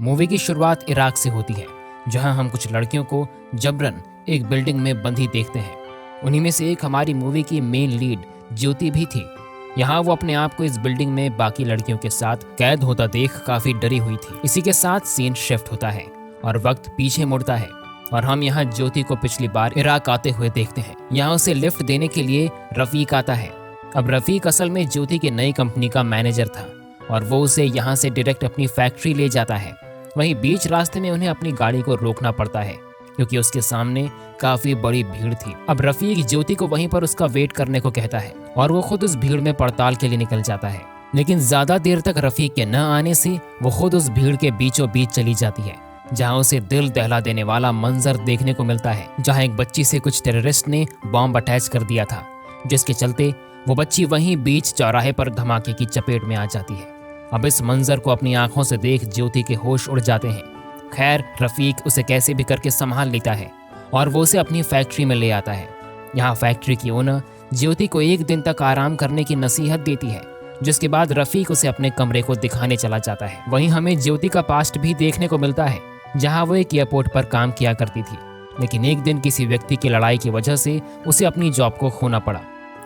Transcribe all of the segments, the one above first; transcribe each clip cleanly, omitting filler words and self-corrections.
Movie की शुरुआत Iraq से होती है, जहां हम कुछ लड़कियों को जबरन एक बिल्डिंग में बंधी देखते हैं। उन्हीं में से एक हमारी मूवी की मेन लीड ज्योति भी थी। यहाँ वो अपने आप को इस बिल्डिंग में बाकी लड़कियों के साथ कैद होता देख काफी डरी हुई थी। इसी के साथ सीन शिफ्ट होता है और वक्त पीछे मुड़ता है और हम यहाँ ज्योति को पिछली बार इराक आते हुए देखते हैं। यहाँ उसे लिफ्ट देने के लिए रफीक आता है। अब रफीक असल में ज्योति की नई कंपनी का मैनेजर था और वो उसे यहाँ से डायरेक्ट अपनी फैक्ट्री ले जाता है। वहीं बीच रास्ते में उन्हें अपनी गाड़ी को रोकना पड़ता है क्योंकि उसके सामने काफी बड़ी भीड़ थी। अब रफीक ज्योति को वहीं पर उसका वेट करने को कहता है और वो खुद उस भीड़ में पड़ताल के लिए निकल जाता है। लेकिन ज्यादा देर तक रफीक के न आने से वो खुद उस भीड़ के बीचों बीच चली जाती है, जहां उसे दिल दहला देने वाला मंजर देखने को मिलता है, जहां एक बच्ची से कुछ टेररिस्ट ने बॉम्ब अटैच कर दिया था, जिसके चलते वो बच्ची वहीं बीच चौराहे पर धमाके की चपेट में आ जाती है। अब इस मंजर को अपनी आंखों से देख ज्योति के होश उड़ जाते हैं। खैर, रफीक उसे कैसे भी करके संभाल लेता है और वो उसे अपनी फैक्ट्री में ले आता है। यहाँ फैक्ट्री की ओनर ज्योति को एक दिन तक आराम करने की नसीहत देती है, जिसके बाद रफीक उसे अपने कमरे को दिखाने चला जाता है। वहीं हमें ज्योति का पास्ट भी देखने को मिलता है, जहाँ वो एक एयरपोर्ट पर काम किया करती थी, लेकिन एक दिन किसी व्यक्ति की लड़ाई की वजह से उसे अपनी जॉब को खोना पड़ा।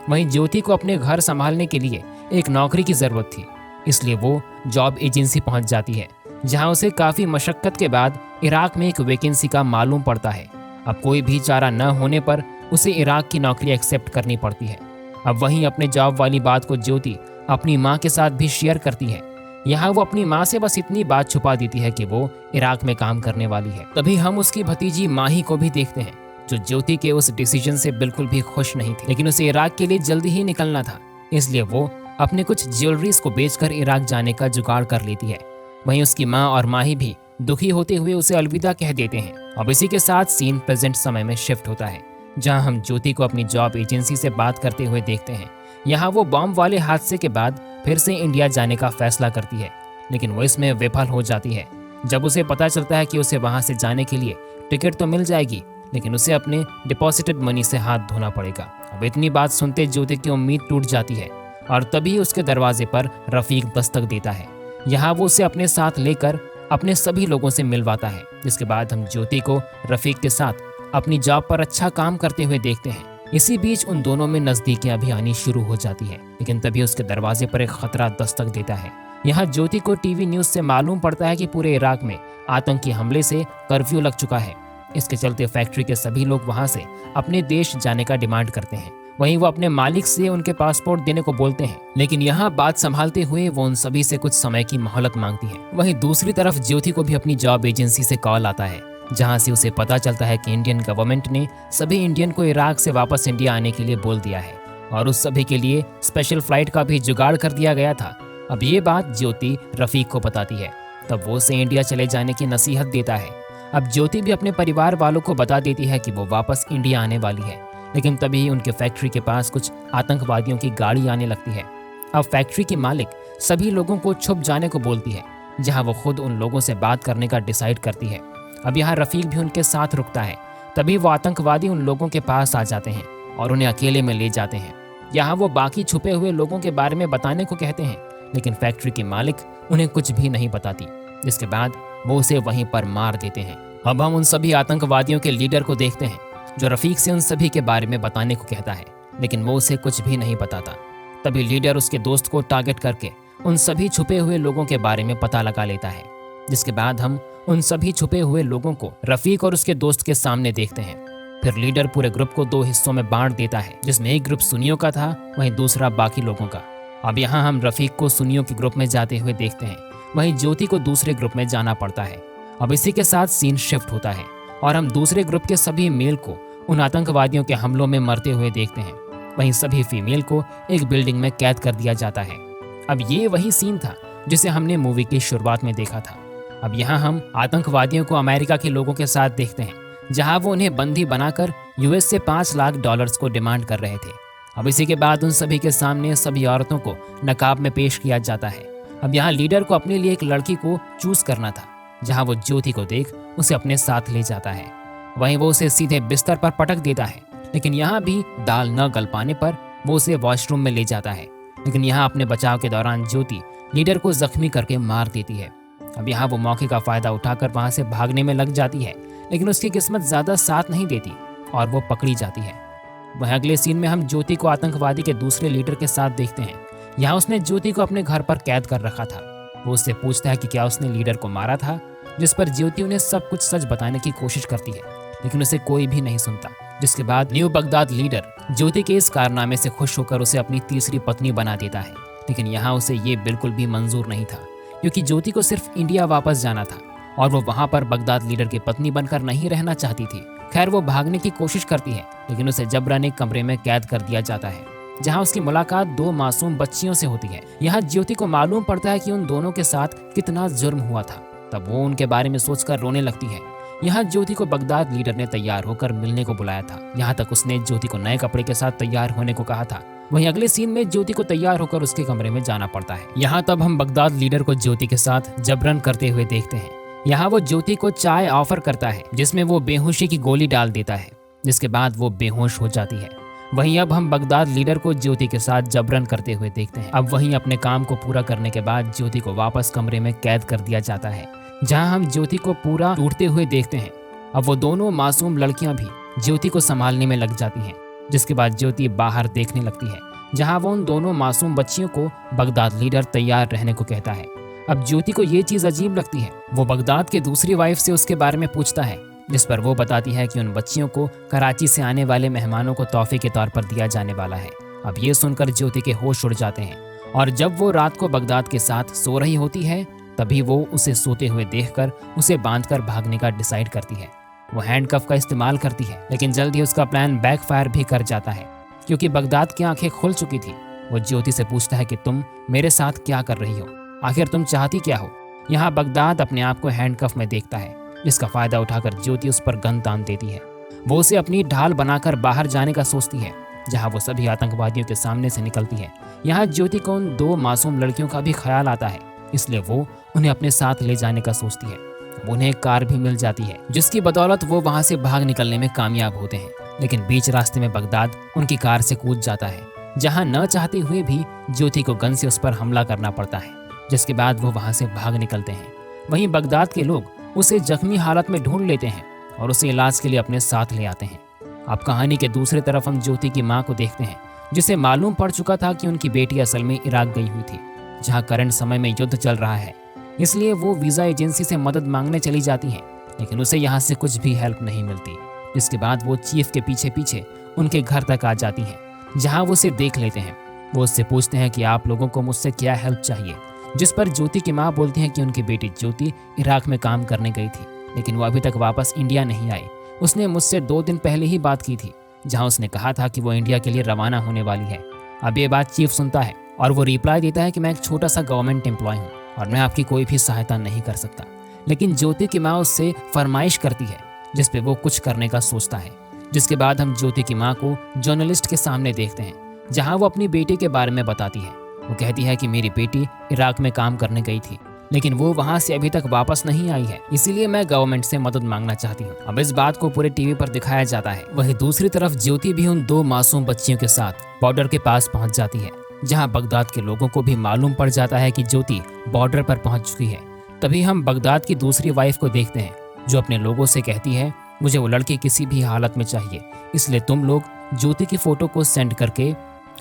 वहीं ज्योति को अपने घर संभालने के लिए एक नौकरी की जरूरत थी, इसलिए वो जॉब एजेंसी पहुंच जाती है, जहां उसे काफी मशक्कत के बाद इराक में एक वैकेंसी का मालूम पड़ता है। अब कोई भी चारा न होने पर उसे इराक की नौकरी एक्सेप्ट करनी पड़ती है। अब वहीं अपने जॉब वाली बात को ज्योति अपनी माँ के साथ भी शेयर करती है। यहाँ वो अपनी माँ से बस इतनी बात छुपा देती है कि वो इराक में काम करने वाली है। तभी हम उसकी भतीजी माही को भी देखते हैं, जो ज्योति के उस डिसीजन से बिल्कुल भी खुश नहीं थी, लेकिन उसे इराक के लिए जल्दी ही निकलना था, इसलिए वो अपने कुछ ज्वेलरीज को बेचकर इराक जाने का जुगाड़ कर लेती है। वहीं उसकी माँ और माही भी दुखी होते हुए उसे अलविदा कह देते हैं। अब इसी के साथ सीन प्रेजेंट समय में शिफ्ट होता है, जहां हम ज्योति को अपनी जॉब एजेंसी से बात करते हुए देखते हैं। यहाँ वो बॉम्ब वाले हादसे के बाद फिर से इंडिया जाने का फैसला करती है, लेकिन वो इसमें विफल हो जाती है। जब उसे पता चलता है कि उसे वहां से जाने के लिए टिकट तो मिल जाएगी, लेकिन उसे अपने डिपॉजिटेड मनी से हाथ धोना पड़ेगा। अब इतनी बात सुनते ज्योति की उम्मीद टूट जाती है और तभी उसके दरवाजे पर रफीक दस्तक देता है। यहाँ वो उसे अपने साथ लेकर अपने सभी लोगों से मिलवाता है, जिसके बाद हम ज्योति को रफीक के साथ अपनी जॉब पर अच्छा काम करते हुए देखते हैं। इसी बीच उन दोनों में नजदीकियां भी आनी शुरू हो जाती है, लेकिन तभी उसके दरवाजे पर एक खतरा दस्तक देता है। यहाँ ज्योति को टीवी न्यूज से मालूम पड़ता है कि पूरे इराक में आतंकी हमले से कर्फ्यू लग चुका है। इसके चलते फैक्ट्री के सभी लोग वहां से अपने देश जाने का डिमांड करते हैं। वहीं वो अपने मालिक से उनके पासपोर्ट देने को बोलते हैं, लेकिन यहाँ बात संभालते हुए वो उन सभी से कुछ समय की मोहलत मांगती है। वहीं दूसरी तरफ ज्योति को भी अपनी जॉब एजेंसी से कॉल आता है, जहां से उसे पता चलता है कि इंडियन गवर्नमेंट ने सभी इंडियन को इराक से वापस इंडिया आने के लिए बोल दिया है और उस सभी के लिए स्पेशल फ्लाइट का भी जुगाड़ कर दिया गया था। अब ये बात ज्योति रफीक को बताती है, तब वो उसे इंडिया चले जाने की नसीहत देता है। अब ज्योति भी अपने परिवार वालों को बता देती है कि वो वापस इंडिया आने वाली है, लेकिन तभी उनके फैक्ट्री के पास कुछ आतंकवादियों की गाड़ी आने लगती है। अब फैक्ट्री की मालिक सभी लोगों को छुप जाने को बोलती है, जहां वो खुद उन लोगों से बात करने का डिसाइड करती है। अब यहाँ रफीक भी उनके साथ रुकता है। तभी वो आतंकवादी उन लोगों के पास आ जाते हैं और उन्हें अकेले में ले जाते हैं। यहाँ वो बाकी छुपे हुए लोगों के बारे में बताने को कहते हैं, लेकिन फैक्ट्री की मालिक उन्हें कुछ भी नहीं बताती, जिसके बाद वो उसे वहीं पर मार देते हैं। अब हम उन सभी आतंकवादियों के लीडर को देखते हैं, जो रफीक से उन सभी के बारे में बताने को कहता है, लेकिन वो उसे कुछ भी नहीं बताता। तभी लीडर उसके दोस्त को टारगेट करके उन सभी छुपे हुए लोगों के बारे में पता लगा लेता है, जिसके बाद हम उन सभी छुपे हुए लोगों को रफीक और उसके दोस्त के सामने देखते हैं। फिर लीडर पूरे ग्रुप को 2 हिस्सों में बांट देता है, जिसमें एक ग्रुप सुन्नियों का था, वहीं दूसरा बाकी लोगों का। अब यहाँ हम रफीक को सुन्नियों के ग्रुप में जाते हुए देखते हैं, वहीं ज्योति को दूसरे ग्रुप में जाना पड़ता है। अब इसी के साथ सीन शिफ्ट होता है और हम दूसरे ग्रुप के सभी मेल को उन आतंकवादियों के हमलों में मरते हुए देखते हैं। वहीं सभी फीमेल को एक बिल्डिंग में कैद कर दिया जाता है। अब ये वही सीन था जिसे हमने मूवी की शुरुआत में देखा था। अब यहाँ हम आतंकवादियों को अमेरिका के लोगों के साथ देखते हैं, जहाँ वो उन्हें बंदी बनाकर यूएस से $5 लाख को डिमांड कर रहे थे। अब इसी के बाद उन सभी के सामने सभी औरतों को नकाब में पेश किया जाता है। अब यहाँ लीडर को अपने लिए एक लड़की को चूज करना था, जहाँ वो ज्योति को देख उसे अपने साथ ले जाता है। वहीं वो उसे सीधे बिस्तर पर पटक देता है, लेकिन यहाँ भी दाल न गल पाने पर वो उसे वॉशरूम में ले जाता है। लेकिन यहाँ अपने बचाव के दौरान ज्योति लीडर को जख्मी करके मार देती है। अब यहाँ वो मौके का फायदा उठाकर वहां से भागने में लग जाती है, लेकिन उसकी किस्मत ज्यादा साथ नहीं देती और वो पकड़ी जाती है। वह अगले सीन में हम ज्योति को आतंकवादी के दूसरे लीडर के साथ देखते हैं। यहाँ उसने ज्योति को अपने घर पर कैद कर रखा था। वो उससे पूछता है कि क्या उसने लीडर को मारा था, जिस पर ज्योति उन्हें सब कुछ सच बताने की कोशिश करती है, लेकिन उसे कोई भी नहीं सुनता। जिसके बाद न्यू बगदाद लीडर ज्योति के इस कारनामे से खुश होकर उसे अपनी तीसरी पत्नी बना देता है। लेकिन यहाँ उसे ये बिल्कुल भी मंजूर नहीं था, क्योंकि ज्योति को सिर्फ इंडिया वापस जाना था और वो वहाँ पर बगदाद लीडर की पत्नी बनकर नहीं रहना चाहती थी। खैर वो भागने की कोशिश करती है, लेकिन उसे जबरन एक कमरे में कैद कर दिया जाता है, जहाँ उसकी मुलाकात दो मासूम बच्चियों से होती है। यहाँ ज्योति को मालूम पड़ता है कि उन दोनों के साथ कितना जुर्म हुआ था। तब वो उनके बारे में सोचकर रोने लगती है। यहाँ ज्योति को बगदाद लीडर ने तैयार होकर मिलने को बुलाया था। यहाँ तक उसने ज्योति को नए कपड़े के साथ तैयार होने को कहा था। वहीं अगले सीन में ज्योति को तैयार होकर उसके कमरे में जाना पड़ता है। यहाँ तब हम बगदाद लीडर को ज्योति के साथ जबरन करते हुए देखते हैं। यहाँ वो ज्योति को चाय ऑफर करता है, जिसमें वो बेहोशी की गोली डाल देता है, जिसके बाद वो बेहोश हो जाती है। वहीं अब हम बगदाद लीडर को ज्योति के साथ जबरन करते हुए देखते हैं। अब वहीं अपने काम को पूरा करने के बाद ज्योति को वापस कमरे में कैद कर दिया जाता है, जहां हम ज्योति को पूरा टूटते हुए देखते हैं। अब वो दोनों मासूम लड़कियां भी ज्योति को संभालने में लग जाती हैं, जिसके बाद ज्योति बाहर देखने लगती है, जहां वो उन दोनों मासूम बच्चियों को बगदाद लीडर तैयार रहने को कहता है। अब ज्योति को ये चीज अजीब लगती है। वो बगदाद की दूसरी वाइफ से उसके बारे में पूछता है, जिस पर वो बताती है कि उन बच्चियों को कराची से आने वाले मेहमानों को तोहफे के तौर पर दिया जाने वाला है। अब ये सुनकर ज्योति के होश उड़ जाते हैं और जब वो रात को बगदाद के साथ सो रही होती है, तभी वो उसे सोते हुए देखकर उसे बांधकर भागने का डिसाइड करती है। वो हैंडकफ का इस्तेमाल करती है, लेकिन जल्द ही उसका प्लान बैकफायर भी कर जाता है, क्योंकि बगदाद की आंखें खुल चुकी थी। वो ज्योति से पूछता है कि तुम मेरे साथ क्या कर रही हो, आखिर तुम चाहती क्या हो। यहाँ बगदाद अपने आप को हैंडकफ में देखता है, जिसका फायदा उठाकर ज्योति उस पर गन तान देती है। वो उसे अपनी ढाल बनाकर बाहर जाने का सोचती है, जहाँ वो सभी आतंकवादियों के सामने से निकलती है। यहाँ ज्योति को उन दो मासूम लड़कियों का भी ख्याल आता है, इसलिए वो उन्हें अपने साथ ले जाने का सोचती है। उन्हें एक कार भी मिल जाती है, जिसकी बदौलत वो वहाँ से भाग निकलने में कामयाब होते हैं। लेकिन बीच रास्ते में बगदाद उनकी कार से कूद जाता है, जहाँ न चाहते हुए भी ज्योति को गन से उस पर हमला करना पड़ता है, जिसके बाद वो वहाँ से भाग निकलते हैं। वहीं बगदाद के लोग उसे जख्मी हालत में ढूंढ लेते हैं और उसे इलाज के लिए अपने साथ ले आते हैं। अब कहानी के दूसरी तरफ हम ज्योति की मां को देखते हैं, जिसे मालूम पड़ चुका था कि उनकी बेटी असल में इराक गई हुई थी, जहां करंट समय में युद्ध चल रहा है। इसलिए वो वीजा एजेंसी से मदद मांगने चली जाती है, लेकिन उसे यहाँ से कुछ भी हेल्प नहीं मिलती। जिसके बाद वो चीफ के पीछे पीछे उनके घर तक आ जाती हैं, जहाँ वो उसे देख लेते हैं। वो उससे पूछते हैं कि आप लोगों को मुझसे क्या हेल्प चाहिए, जिस पर ज्योति की माँ बोलती है कि उनकी बेटी ज्योति इराक में काम करने गई थी, लेकिन वो अभी तक वापस इंडिया नहीं आई। उसने मुझसे 2 दिन पहले ही बात की थी, जहां उसने कहा था कि वो इंडिया के लिए रवाना होने वाली है। अब ये बात चीफ सुनता है और वो रिप्लाई देता है कि मैं एक छोटा सा गवर्नमेंट एम्प्लॉय हूँ और मैं आपकी कोई भी सहायता नहीं कर सकता। लेकिन ज्योति की माँ उससे फरमाइश करती है, जिस पे वो कुछ करने का सोचता है। जिसके बाद हम ज्योति की माँ को जर्नलिस्ट के सामने देखते हैं, जहाँ वो अपनी बेटी के बारे में बताती है। वो कहती है कि मेरी बेटी इराक में काम करने गई थी, लेकिन वो वहां से अभी तक वापस नहीं आई है, इसीलिए मैं गवर्नमेंट से मदद मांगना चाहती हूँ। अब इस बात को पूरे टीवी पर दिखाया जाता है। वहीं दूसरी तरफ ज्योति भी उन 2 मासूम बच्चियों के साथ बॉर्डर के पास पहुंच जाती है, जहां बगदाद के लोगों को भी मालूम पड़ जाता है कि ज्योति बॉर्डर पर पहुंच चुकी है। तभी हम बगदाद की दूसरी वाइफ को देखते हैं, जो अपने लोगों से कहती है, मुझे वो लड़की किसी भी हालत में चाहिए, इसलिए तुम लोग ज्योति की फोटो को सेंड करके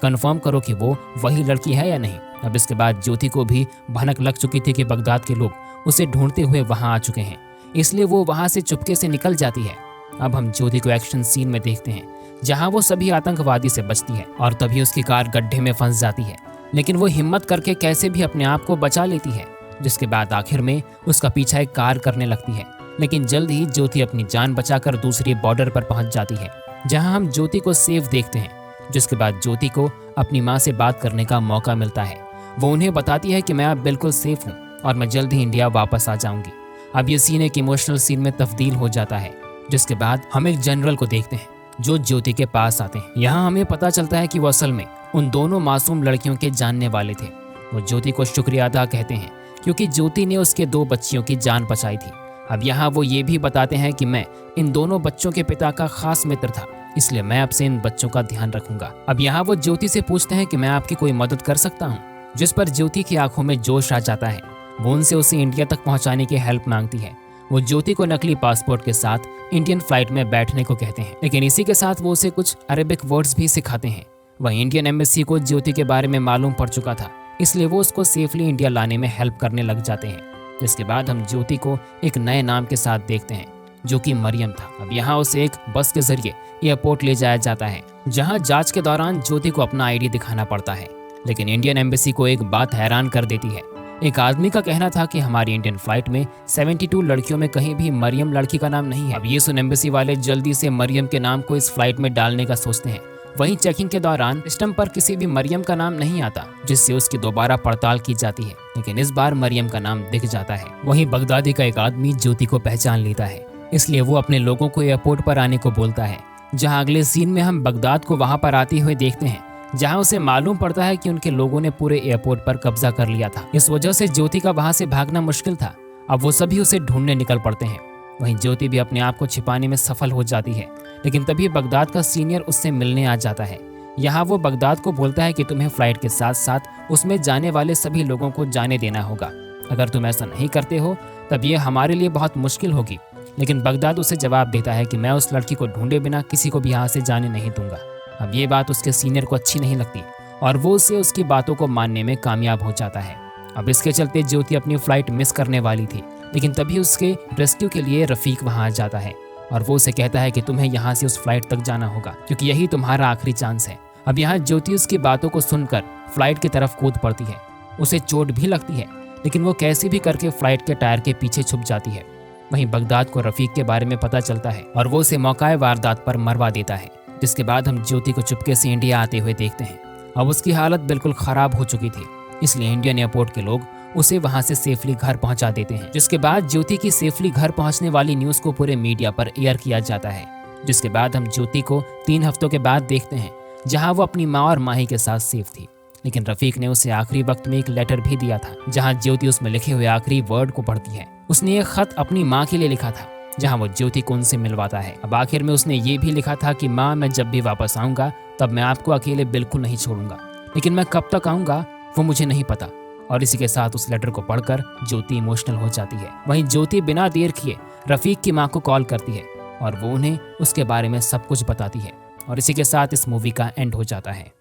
कंफर्म करो कि वो वही लड़की है या नहीं। अब इसके बाद ज्योति को भी भनक लग चुकी थी कि बगदाद के लोग उसे ढूंढते हुए वहां आ चुके हैं, इसलिए वो वहां से चुपके से निकल जाती है। अब हम ज्योति को एक्शन सीन में देखते हैं, जहां वो सभी आतंकवादी से बचती है और तभी उसकी कार गड्ढे में फंस जाती है, लेकिन वो हिम्मत करके कैसे भी अपने आप को बचा लेती है। जिसके बाद आखिर में उसका पीछा एक कार करने लगती है, लेकिन जल्द ही ज्योति अपनी जान बचाकर दूसरी बॉर्डर पर पहुंच जाती है, जहां हम ज्योति को सेफ देखते हैं। जिसके बाद ज्योति को अपनी माँ से बात करने का मौका मिलता है। वो उन्हें बताती है कि मैं अब बिल्कुल सेफ हूँ और मैं जल्द ही इंडिया वापस आ जाऊंगी। अब ये सीन एक इमोशनल सीन में तब्दील हो जाता है। जिसके बाद हम एक जनरल को देखते हैं, जो ज्योति के पास आते हैं। यहाँ हमें पता चलता है कि वो असल में उन दोनों मासूम लड़कियों के जानने वाले थे। वो ज्योति को शुक्रिया अदा कहते हैं, क्योंकि ज्योति ने उसके 2 बच्चियों की जान बचाई थी। अब यहाँ वो ये भी बताते हैं कि मैं इन दोनों बच्चों के पिता का खास मित्र था, इसलिए मैं अब से इन बच्चों का ध्यान रखूंगा। अब यहाँ वो ज्योति से पूछते हैं कि मैं आपकी कोई मदद कर सकता हूँ, जिस पर ज्योति की आंखों में जोश आ जाता है वो उनसे उसे इंडिया तक पहुंचाने की हेल्प मांगती है। वो ज्योति को नकली पासपोर्ट के साथ इंडियन फ्लाइट में बैठने को कहते हैं, लेकिन इसी के साथ वो उसे कुछ अरेबिक वर्ड्स भी सिखाते हैं। वह इंडियन एम्बेसी को ज्योति के बारे में मालूम पड़ चुका था, इसलिए वो उसको सेफली इंडिया लाने में हेल्प करने लग जाते हैं। जिसके बाद हम ज्योति को एक नए नाम के साथ देखते हैं, जो कि मरियम था। अब यहाँ उसे एक बस के जरिए एयरपोर्ट ले जाया जाता है, जहाँ जांच के दौरान ज्योति को अपना आईडी दिखाना पड़ता है। लेकिन इंडियन एम्बेसी को एक बात हैरान कर देती है। एक आदमी का कहना था कि हमारी इंडियन फ्लाइट में 72 लड़कियों में कहीं भी मरियम लड़की का नाम नहीं है। अब ये सुन एम्बेसी वाले जल्दी से मरियम के नाम को इस फ्लाइट में डालने का सोचते हैं। वहीं चेकिंग के दौरान सिस्टम पर किसी भी मरियम का नाम नहीं आता, जिससे उसकी दोबारा पड़ताल की जाती है। लेकिन इस बार मरियम का नाम दिख जाता है। वहीं बगदादी का एक आदमी ज्योति को पहचान लेता है, इसलिए वो अपने लोगों को एयरपोर्ट पर आने को बोलता है। जहां अगले सीन में हम बगदाद को वहां पर आते हुए देखते हैं, जहां उसे मालूम पड़ता है कि उनके लोगों ने पूरे एयरपोर्ट पर कब्जा कर लिया था। इस वजह से ज्योति का वहां से भागना मुश्किल था। अब वो सभी उसे ढूंढने निकल पड़ते हैं। वहीं ज्योति भी अपने आप को छिपाने में सफल हो जाती है, लेकिन तभी बगदाद का सीनियर उससे मिलने आ जाता है। यहाँ वो बगदाद को बोलता है कि तुम्हें फ्लाइट के साथ साथ उसमें जाने वाले सभी लोगों को जाने देना होगा। अगर तुम ऐसा नहीं करते हो तब ये हमारे लिए बहुत मुश्किल होगी। लेकिन बगदाद उसे जवाब देता है कि मैं उस लड़की को ढूंढे बिना किसी को भी यहाँ से जाने नहीं दूंगा। अब ये बात उसके सीनियर को अच्छी नहीं लगती और वो उसे उसकी बातों को मानने में कामयाब हो जाता है। अब इसके चलते ज्योति अपनी फ्लाइट मिस करने वाली थी, लेकिन तभी उसके रेस्क्यू के लिए रफीक वहाँ आ जाता है और वो उसे कहता है कि तुम्हें यहाँ से उस फ्लाइट तक जाना होगा, क्योंकि यही तुम्हारा आखिरी चांस है। अब यहाँ ज्योति उसकी बातों को सुनकर फ्लाइट की तरफ कूद पड़ती है। उसे चोट भी लगती है, लेकिन वो कैसे भी करके फ्लाइट के टायर के पीछे छुप जाती है। वहीं बगदाद को रफीक के बारे में पता चलता है और वो उसे मौकाए वारदात पर मरवा देता है। जिसके बाद हम ज्योति को चुपके से इंडिया आते हुए देखते हैं। अब उसकी हालत बिल्कुल खराब हो चुकी थी, इसलिए इंडियन एयरपोर्ट के लोग उसे वहां से सेफली घर पहुंचा देते हैं। जिसके बाद ज्योति की सेफली घर पहुंचने वाली न्यूज को पूरे मीडिया पर एयर किया जाता है। जिसके बाद हम ज्योति को 3 हफ्तों के बाद देखते हैं, जहां वो अपनी माँ और माही के साथ सेफ थी। लेकिन रफीक ने उसे आखिरी वक्त में एक लेटर भी दिया था, जहां ज्योति उसमें लिखे हुए आखिरी वर्ड को पढ़ती है। उसने एक खत अपनी माँ के लिए लिखा था, जहां वो ज्योति को उनसे मिलवाता है। अब आखिर में उसने ये भी लिखा था कि माँ, मैं जब भी वापस आऊंगा तब मैं आपको अकेले बिल्कुल नहीं छोड़ूंगा, लेकिन मैं कब तक आऊंगा वो मुझे नहीं पता। और इसी के साथ उस लेटर को पढ़कर ज्योति इमोशनल हो जाती है। वहीं ज्योति बिना देर किए रफीक की माँ को कॉल करती है और वो उन्हें उसके बारे में सब कुछ बताती है। और इसी के साथ इस मूवी का एंड हो जाता है।